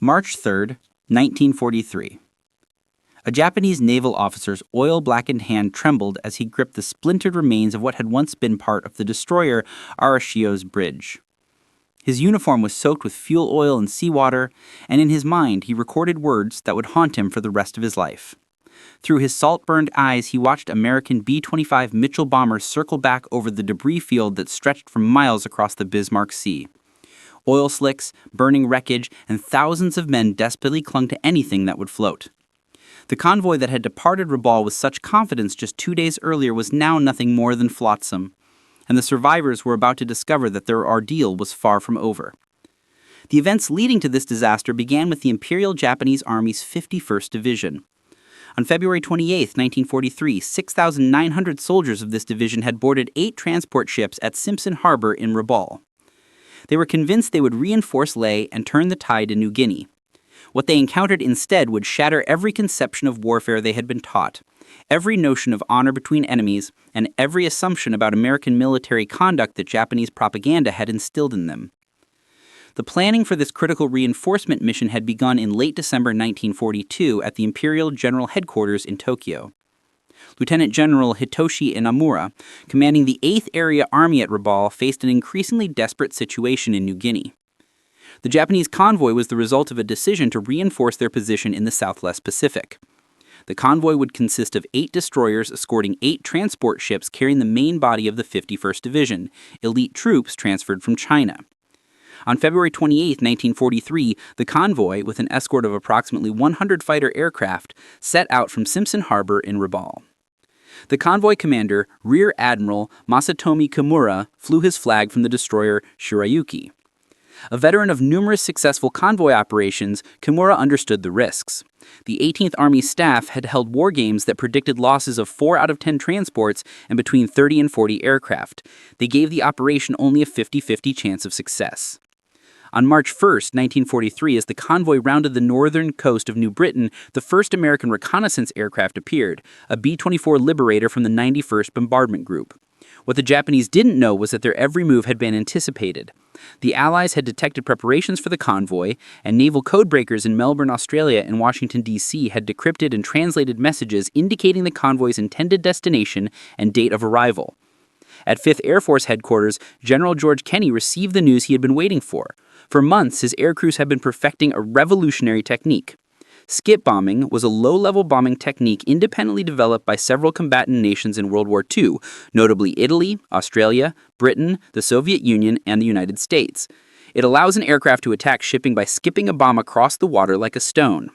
March 3, 1943. A Japanese naval officer's oil-blackened hand trembled as he gripped the splintered remains of what had once been part of the destroyer Arashio's bridge. His uniform was soaked with fuel oil and seawater, and in his mind he recorded words that would haunt him for the rest of his life. Through his salt-burned eyes, he watched American B-25 Mitchell bombers circle back over the debris field that stretched for miles across the Bismarck Sea. Oil slicks, burning wreckage, and thousands of men desperately clung to anything that would float. The convoy that had departed Rabaul with such confidence just 2 days earlier was now nothing more than flotsam, and the survivors were about to discover that their ordeal was far from over. The events leading to this disaster began with the Imperial Japanese Army's 51st Division. On February 28, 1943, 6,900 soldiers of this division had boarded 8 transport ships at Simpson Harbor in Rabaul. They were convinced they would reinforce Lae and turn the tide in New Guinea. What they encountered instead would shatter every conception of warfare they had been taught, every notion of honor between enemies, and every assumption about American military conduct that Japanese propaganda had instilled in them. The planning for this critical reinforcement mission had begun in late December 1942 at the Imperial General Headquarters in Tokyo. Lieutenant General Hitoshi Inamura, commanding the 8th Area Army at Rabaul, faced an increasingly desperate situation in New Guinea. The Japanese convoy was the result of a decision to reinforce their position in the Southwest Pacific. The convoy would consist of 8 destroyers escorting 8 transport ships carrying the main body of the 51st Division, elite troops transferred from China. On February 28, 1943, the convoy, with an escort of approximately 100 fighter aircraft, set out from Simpson Harbor in Rabaul. The convoy commander, Rear Admiral Masatomi Kimura, flew his flag from the destroyer Shirayuki. A veteran of numerous successful convoy operations, Kimura understood the risks. The 18th Army staff had held war games that predicted losses of 4 out of 10 transports and between 30 and 40 aircraft. They gave the operation only a 50-50 chance of success. On March 1, 1943, as the convoy rounded the northern coast of New Britain, the first American reconnaissance aircraft appeared, a B-24 Liberator from the 91st Bombardment Group. What the Japanese didn't know was that their every move had been anticipated. The Allies had detected preparations for the convoy, and naval codebreakers in Melbourne, Australia and Washington, D.C. had decrypted and translated messages indicating the convoy's intended destination and date of arrival. At 5th Air Force Headquarters, General George Kenney received the news he had been waiting for. For months, his air crews had been perfecting a revolutionary technique. Skip bombing was a low-level bombing technique independently developed by several combatant nations in World War II, notably Italy, Australia, Britain, the Soviet Union, and the United States. It allows an aircraft to attack shipping by skipping a bomb across the water like a stone.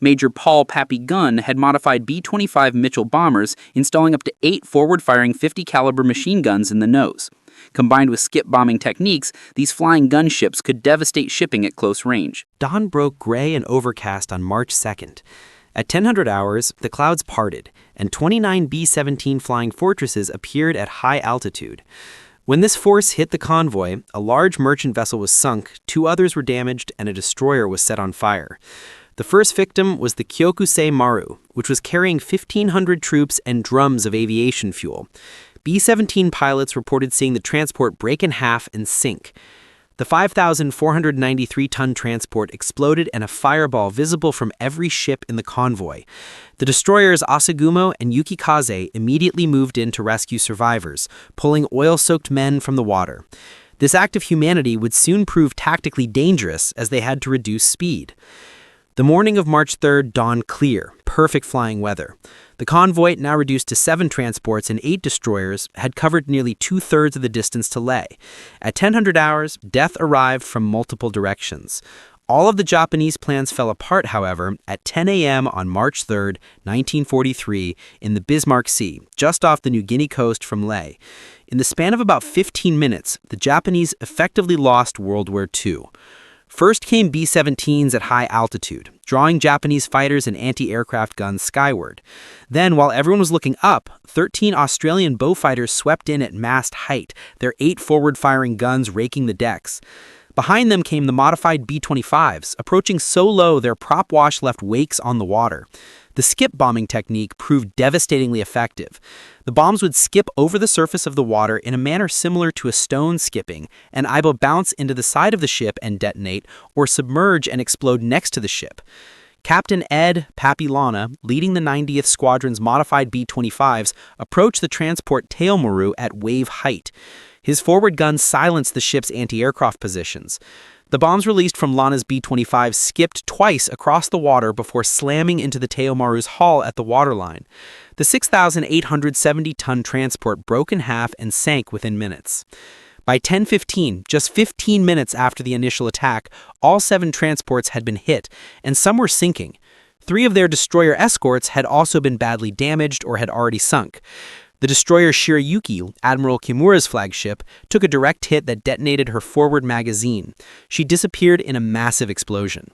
Major Paul Pappy Gunn had modified B-25 Mitchell bombers, installing up to 8 forward-firing 50-caliber machine guns in the nose. Combined with skip bombing techniques, these flying gunships could devastate shipping at close range. Dawn broke gray and overcast on March 2nd. At 1000 hours, the clouds parted, and 29 B-17 Flying Fortresses appeared at high altitude. When this force hit the convoy, a large merchant vessel was sunk, 2 others were damaged, and a destroyer was set on fire. The first victim was the Kyokusei Maru, which was carrying 1,500 troops and drums of aviation fuel. B-17 pilots reported seeing the transport break in half and sink. The 5,493-ton transport exploded and a fireball visible from every ship in the convoy. The destroyers Asagumo and Yukikaze immediately moved in to rescue survivors, pulling oil-soaked men from the water. This act of humanity would soon prove tactically dangerous as they had to reduce speed. The morning of March 3rd dawned clear, perfect flying weather. The convoy, now reduced to 7 transports and 8 destroyers, had covered nearly 2/3 of the distance to Lae. At 1000 hours, death arrived from multiple directions. All of the Japanese plans fell apart, however, at 10 a.m. on March 3rd, 1943, in the Bismarck Sea, just off the New Guinea coast from Lae. In the span of about 15 minutes, the Japanese effectively lost World War II. First came B-17s at high altitude, drawing Japanese fighters and anti-aircraft guns skyward. Then, while everyone was looking up, 13 Australian Beaufighters swept in at mast height, their 8 forward-firing guns raking the decks. Behind them came the modified B-25s, approaching so low their prop wash left wakes on the water. The skip bombing technique proved devastatingly effective. The bombs would skip over the surface of the water in a manner similar to a stone skipping, and either bounce into the side of the ship and detonate, or submerge and explode next to the ship. Captain Ed Pappy leading the 90th Squadron's modified B-25s, approached the transport tail maru at wave height. His forward guns silenced the ship's anti-aircraft positions. The bombs released from Lana's B-25 skipped twice across the water before slamming into the tail maru's hull at the waterline. The 6,870-ton transport broke in half and sank within minutes. By 10:15, just 15 minutes after the initial attack, all 7 transports had been hit, and some were sinking. 3 of their destroyer escorts had also been badly damaged or had already sunk. The destroyer Shirayuki, Admiral Kimura's flagship, took a direct hit that detonated her forward magazine. She disappeared in a massive explosion.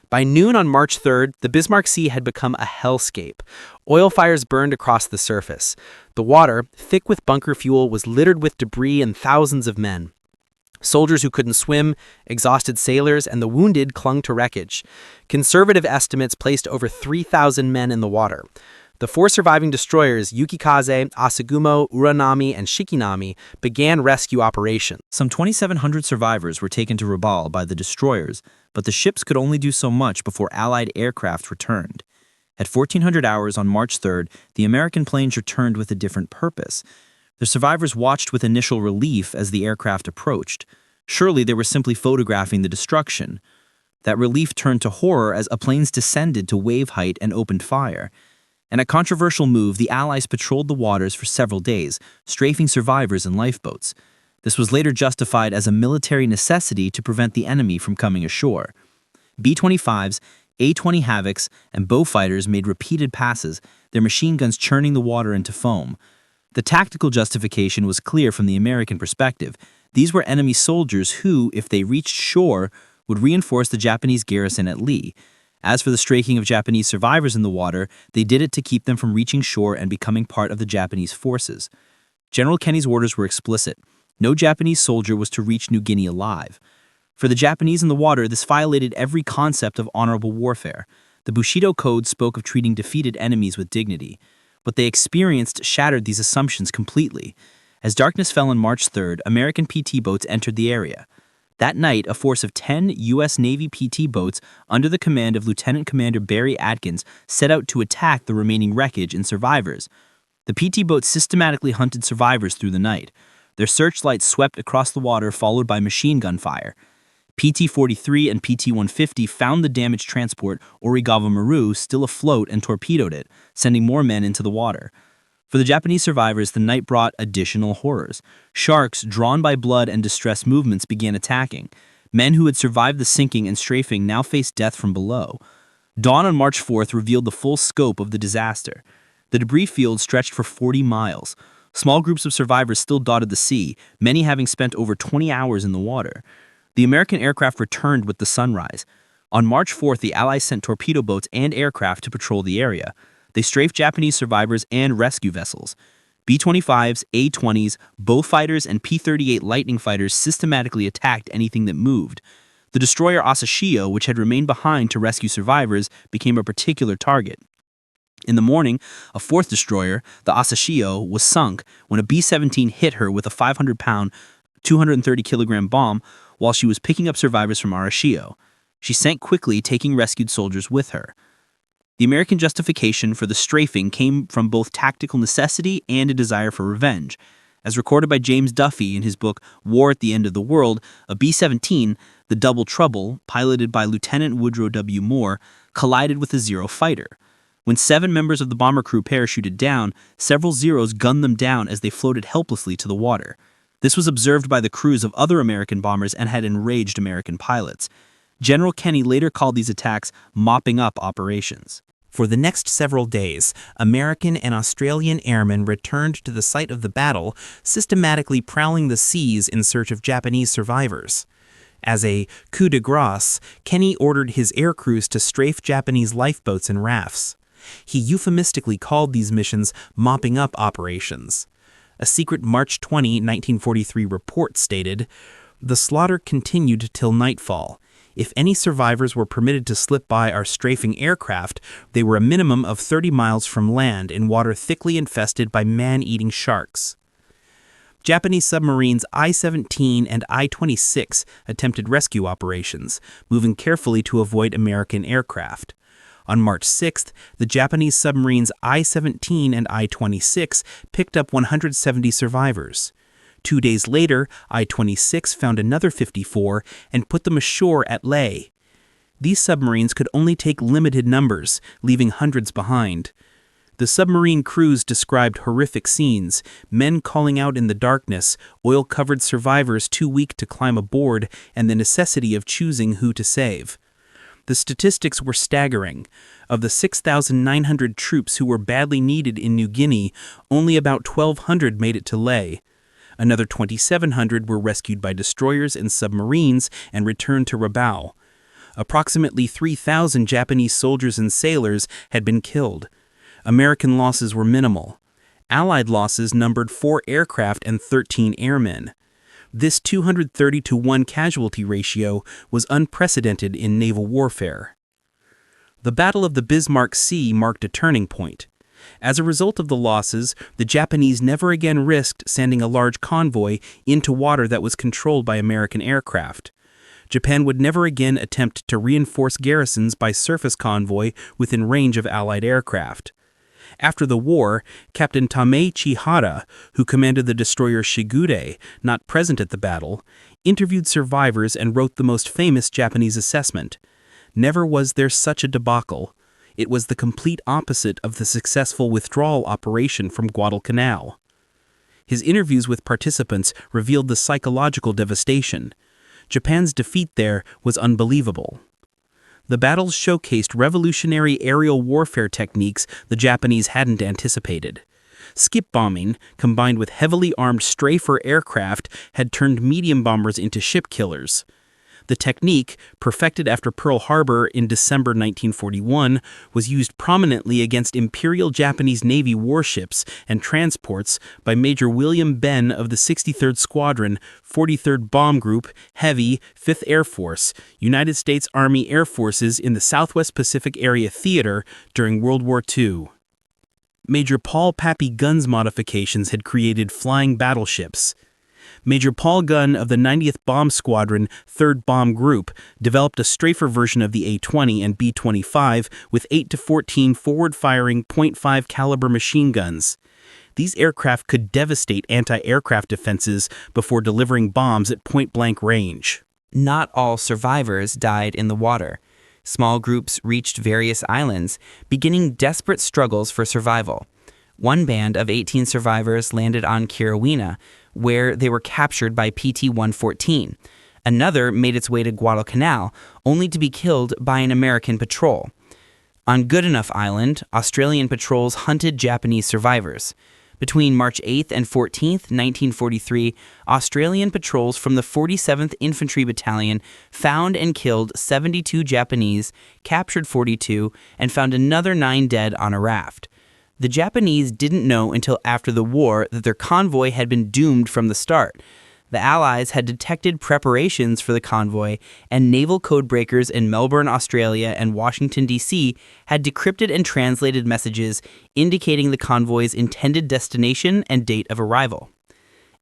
By noon on March 3rd, the Bismarck Sea had become a hellscape. Oil fires burned across the surface. The water, thick with bunker fuel, was littered with debris and thousands of men. Soldiers who couldn't swim, exhausted sailors, and the wounded clung to wreckage. Conservative estimates placed over 3,000 men in the water. The 4 surviving destroyers, Yukikaze, Asagumo, Uranami, and Shikinami, began rescue operations. Some 2,700 survivors were taken to Rabaul by the destroyers, but the ships could only do so much before Allied aircraft returned. At 1400 hours on March 3rd, the American planes returned with a different purpose. The survivors watched with initial relief as the aircraft approached. Surely they were simply photographing the destruction. That relief turned to horror as planes descended to wave height and opened fire. In a controversial move, the Allies patrolled the waters for several days, strafing survivors in lifeboats. This was later justified as a military necessity to prevent the enemy from coming ashore. B-25s, A-20 Havocs, and Beaufighters made repeated passes, their machine guns churning the water into foam. The tactical justification was clear from the American perspective. These were enemy soldiers who, if they reached shore, would reinforce the Japanese garrison at Lee. As for the striking of Japanese survivors in the water, they did it to keep them from reaching shore and becoming part of the Japanese forces. General Kenney's orders were explicit. No Japanese soldier was to reach New Guinea alive. For the Japanese in the water, this violated every concept of honorable warfare. The Bushido Code spoke of treating defeated enemies with dignity. What they experienced shattered these assumptions completely. As darkness fell on March 3rd, American PT boats entered the area. That night, a force of 10 U.S. Navy PT boats under the command of Lieutenant Commander Barry Atkins set out to attack the remaining wreckage and survivors. The PT boats systematically hunted survivors through the night. Their searchlights swept across the water, followed by machine gun fire. PT-43 and PT-150 found the damaged transport Origawa Maru still afloat and torpedoed it, sending more men into the water. For the Japanese survivors, the night brought additional horrors. Sharks, drawn by blood and distress movements, began attacking. Men who had survived the sinking and strafing now faced death from below. Dawn on March 4th revealed the full scope of the disaster. The debris field stretched for 40 miles. Small groups of survivors still dotted the sea, many having spent over 20 hours in the water. The American aircraft returned with the sunrise. On March 4th, the Allies sent torpedo boats and aircraft to patrol the area. They strafed Japanese survivors and rescue vessels. B-25s, A-20s, Beaufighters, and P-38 Lightning fighters systematically attacked anything that moved. The destroyer Asashio, which had remained behind to rescue survivors, became a particular target. In the morning, a 4th destroyer, the Asashio, was sunk when a B-17 hit her with a 500-pound, 230-kilogram bomb while she was picking up survivors from Arashio. She sank quickly, taking rescued soldiers with her. The American justification for the strafing came from both tactical necessity and a desire for revenge. As recorded by James Duffy in his book War at the End of the World, a B-17, the Double Trouble, piloted by Lieutenant Woodrow W. Moore, collided with a Zero fighter. When 7 members of the bomber crew parachuted down, several Zeros gunned them down as they floated helplessly to the water. This was observed by the crews of other American bombers and had enraged American pilots. General Kenney later called these attacks mopping up operations. For the next several days, American and Australian airmen returned to the site of the battle, systematically prowling the seas in search of Japanese survivors. As a coup de grace, Kenney ordered his air crews to strafe Japanese lifeboats and rafts. He euphemistically called these missions mopping up operations. A secret March 20, 1943 report stated, "The slaughter continued till nightfall. If any survivors were permitted to slip by our strafing aircraft, they were a minimum of 30 miles from land in water thickly infested by man-eating sharks. Japanese submarines I-17 and I-26 attempted rescue operations, moving carefully to avoid American aircraft. On March 6th, the Japanese submarines I-17 and I-26 picked up 170 survivors. 2 days later, I-26 found another 54 and put them ashore at Leh. These submarines could only take limited numbers, leaving hundreds behind. The submarine crews described horrific scenes, men calling out in the darkness, oil-covered survivors too weak to climb aboard, and the necessity of choosing who to save. The statistics were staggering. Of the 6,900 troops who were badly needed in New Guinea, only about 1,200 made it to Leh. Another 2,700 were rescued by destroyers and submarines and returned to Rabaul. Approximately 3,000 Japanese soldiers and sailors had been killed. American losses were minimal. Allied losses numbered 4 aircraft and 13 airmen. This 230-to-1 casualty ratio was unprecedented in naval warfare. The Battle of the Bismarck Sea marked a turning point. As a result of the losses, the Japanese never again risked sending a large convoy into water that was controlled by American aircraft. Japan would never again attempt to reinforce garrisons by surface convoy within range of Allied aircraft. After the war, Captain Tamei Chihara, who commanded the destroyer Shigure, not present at the battle, interviewed survivors and wrote the most famous Japanese assessment. Never was there such a debacle. It was the complete opposite of the successful withdrawal operation from Guadalcanal. His interviews with participants revealed the psychological devastation. Japan's defeat there was unbelievable. The battles showcased revolutionary aerial warfare techniques the Japanese hadn't anticipated. Skip bombing, combined with heavily armed strafe aircraft, had turned medium bombers into ship killers. The technique, perfected after Pearl Harbor in December 1941, was used prominently against Imperial Japanese Navy warships and transports by Major William Benn of the 63rd Squadron, 43rd Bomb Group, Heavy, 5th Air Force, United States Army Air Forces in the Southwest Pacific Area Theater during World War II. Major Paul Pappy Gunn's modifications had created flying battleships. Major Paul Gunn of the 90th Bomb Squadron, 3rd Bomb Group, developed a strafer version of the A-20 and B-25 with 8 to 14 forward-firing .5 caliber machine guns. These aircraft could devastate anti-aircraft defenses before delivering bombs at point-blank range. Not all survivors died in the water. Small groups reached various islands, beginning desperate struggles for survival. One band of 18 survivors landed on Kirowina, where they were captured by PT-114. Another made its way to Guadalcanal, only to be killed by an American patrol. On Goodenough Island, Australian patrols hunted Japanese survivors. Between March 8th and 14th, 1943, Australian patrols from the 47th Infantry Battalion found and killed 72 Japanese, captured 42, and found another 9 dead on a raft. The Japanese didn't know until after the war that their convoy had been doomed from the start. The Allies had detected preparations for the convoy, and naval codebreakers in Melbourne, Australia, and Washington, D.C. had decrypted and translated messages indicating the convoy's intended destination and date of arrival.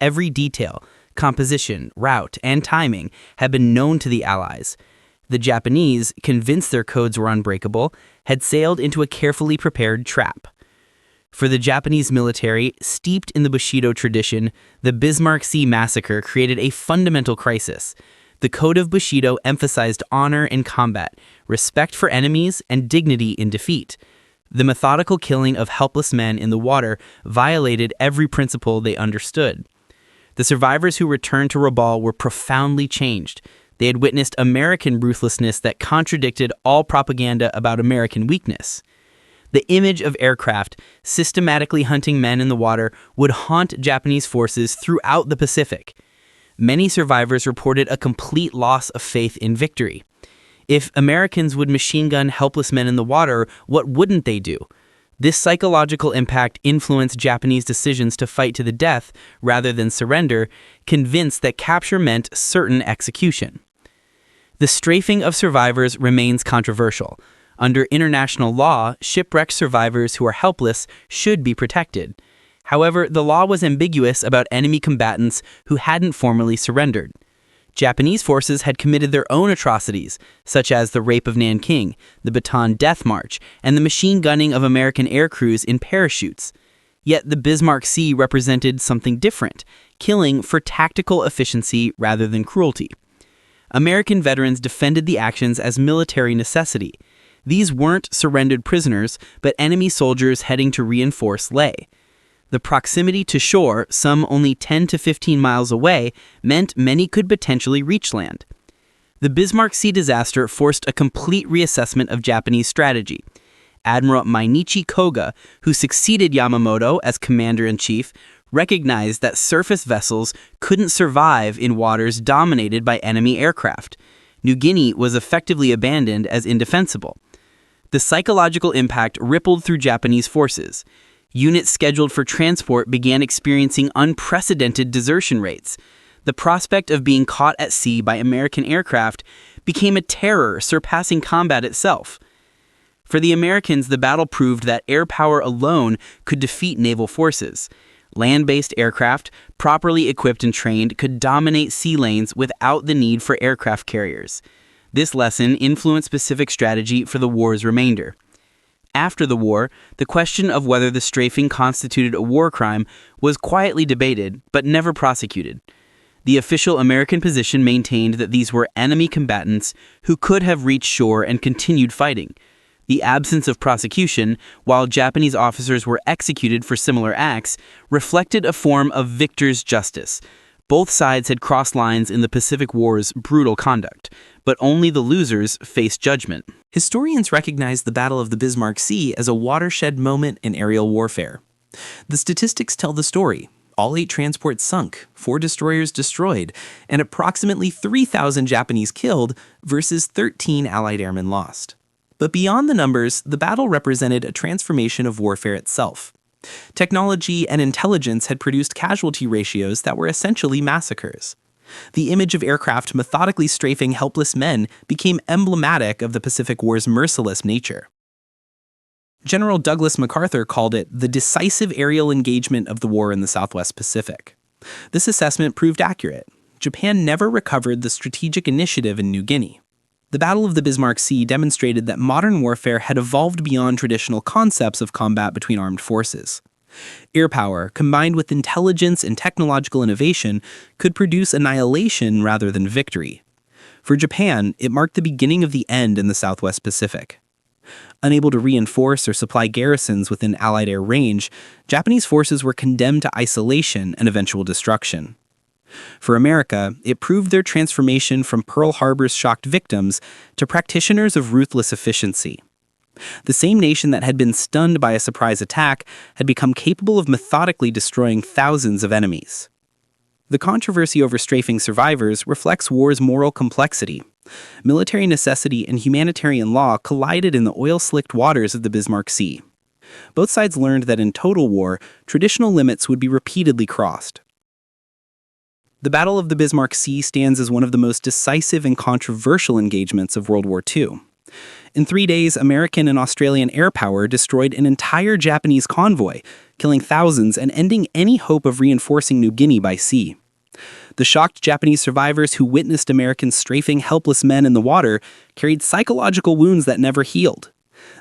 Every detail, composition, route, and timing had been known to the Allies. The Japanese, convinced their codes were unbreakable, had sailed into a carefully prepared trap. For the Japanese military, steeped in the Bushido tradition, the Bismarck Sea massacre created a fundamental crisis. The code of Bushido emphasized honor in combat, respect for enemies, and dignity in defeat. The methodical killing of helpless men in the water violated every principle they understood. The survivors who returned to Rabaul were profoundly changed. They had witnessed American ruthlessness that contradicted all propaganda about American weakness. The image of aircraft systematically hunting men in the water would haunt Japanese forces throughout the Pacific. Many survivors reported a complete loss of faith in victory. If Americans would machine gun helpless men in the water, what wouldn't they do? This psychological impact influenced Japanese decisions to fight to the death rather than surrender, convinced that capture meant certain execution. The strafing of survivors remains controversial. Under international law, shipwrecked survivors who are helpless should be protected. However, the law was ambiguous about enemy combatants who hadn't formally surrendered. Japanese forces had committed their own atrocities, such as the rape of Nanking, the Bataan Death March, and the machine gunning of American air crews in parachutes. Yet the Bismarck Sea represented something different, killing for tactical efficiency rather than cruelty. American veterans defended the actions as military necessity. These weren't surrendered prisoners, but enemy soldiers heading to reinforce Leh. The proximity to shore, some only 10 to 15 miles away, meant many could potentially reach land. The Bismarck Sea disaster forced a complete reassessment of Japanese strategy. Admiral Mainichi Koga, who succeeded Yamamoto as commander-in-chief, recognized that surface vessels couldn't survive in waters dominated by enemy aircraft. New Guinea was effectively abandoned as indefensible. The psychological impact rippled through Japanese forces. Units scheduled for transport began experiencing unprecedented desertion rates. The prospect of being caught at sea by American aircraft became a terror surpassing combat itself. For the Americans, the battle proved that air power alone could defeat naval forces. Land-based aircraft, properly equipped and trained, could dominate sea lanes without the need for aircraft carriers. This lesson influenced Pacific strategy for the war's remainder. After the war, the question of whether the strafing constituted a war crime was quietly debated, but never prosecuted. The official American position maintained that these were enemy combatants who could have reached shore and continued fighting. The absence of prosecution, while Japanese officers were executed for similar acts, reflected a form of victor's justice. Both sides had crossed lines in the Pacific War's brutal conduct, but only the losers faced judgment. Historians recognize the Battle of the Bismarck Sea as a watershed moment in aerial warfare. The statistics tell the story. All 8 transports sunk, 4 destroyers destroyed, and approximately 3,000 Japanese killed versus 13 Allied airmen lost. But beyond the numbers, the battle represented a transformation of warfare itself. Technology and intelligence had produced casualty ratios that were essentially massacres. The image of aircraft methodically strafing helpless men became emblematic of the Pacific War's merciless nature. General Douglas MacArthur called it the decisive aerial engagement of the war in the Southwest Pacific. This assessment proved accurate. Japan never recovered the strategic initiative in New Guinea. The Battle of the Bismarck Sea demonstrated that modern warfare had evolved beyond traditional concepts of combat between armed forces. Air power, combined with intelligence and technological innovation, could produce annihilation rather than victory. For Japan, it marked the beginning of the end in the Southwest Pacific. Unable to reinforce or supply garrisons within Allied air range, Japanese forces were condemned to isolation and eventual destruction. For America, it proved their transformation from Pearl Harbor's shocked victims to practitioners of ruthless efficiency. The same nation that had been stunned by a surprise attack had become capable of methodically destroying thousands of enemies. The controversy over strafing survivors reflects war's moral complexity. Military necessity and humanitarian law collided in the oil-slicked waters of the Bismarck Sea. Both sides learned that in total war, traditional limits would be repeatedly crossed. The Battle of the Bismarck Sea stands as one of the most decisive and controversial engagements of World War II. In 3 days, American and Australian air power destroyed an entire Japanese convoy, killing thousands and ending any hope of reinforcing New Guinea by sea. The shocked Japanese survivors who witnessed Americans strafing helpless men in the water carried psychological wounds that never healed.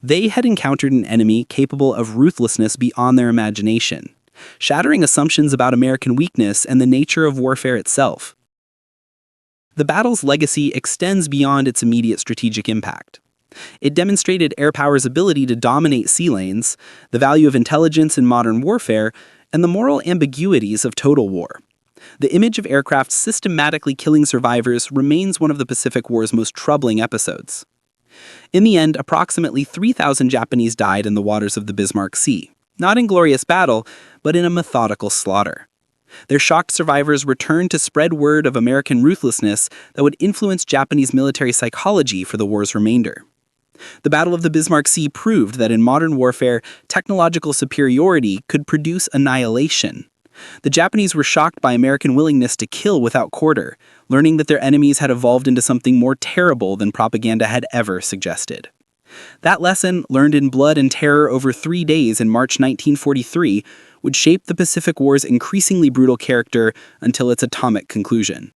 They had encountered an enemy capable of ruthlessness beyond their imagination, shattering assumptions about American weakness and the nature of warfare itself. The battle's legacy extends beyond its immediate strategic impact. It demonstrated air power's ability to dominate sea lanes, the value of intelligence in modern warfare, and the moral ambiguities of total war. The image of aircraft systematically killing survivors remains one of the Pacific War's most troubling episodes. In the end, approximately 3,000 Japanese died in the waters of the Bismarck Sea, not in glorious battle, but in a methodical slaughter. Their shocked survivors returned to spread word of American ruthlessness that would influence Japanese military psychology for the war's remainder. The Battle of the Bismarck Sea proved that in modern warfare, technological superiority could produce annihilation. The Japanese were shocked by American willingness to kill without quarter, learning that their enemies had evolved into something more terrible than propaganda had ever suggested. That lesson, learned in blood and terror over 3 days in March 1943, would shape the Pacific War's increasingly brutal character until its atomic conclusion.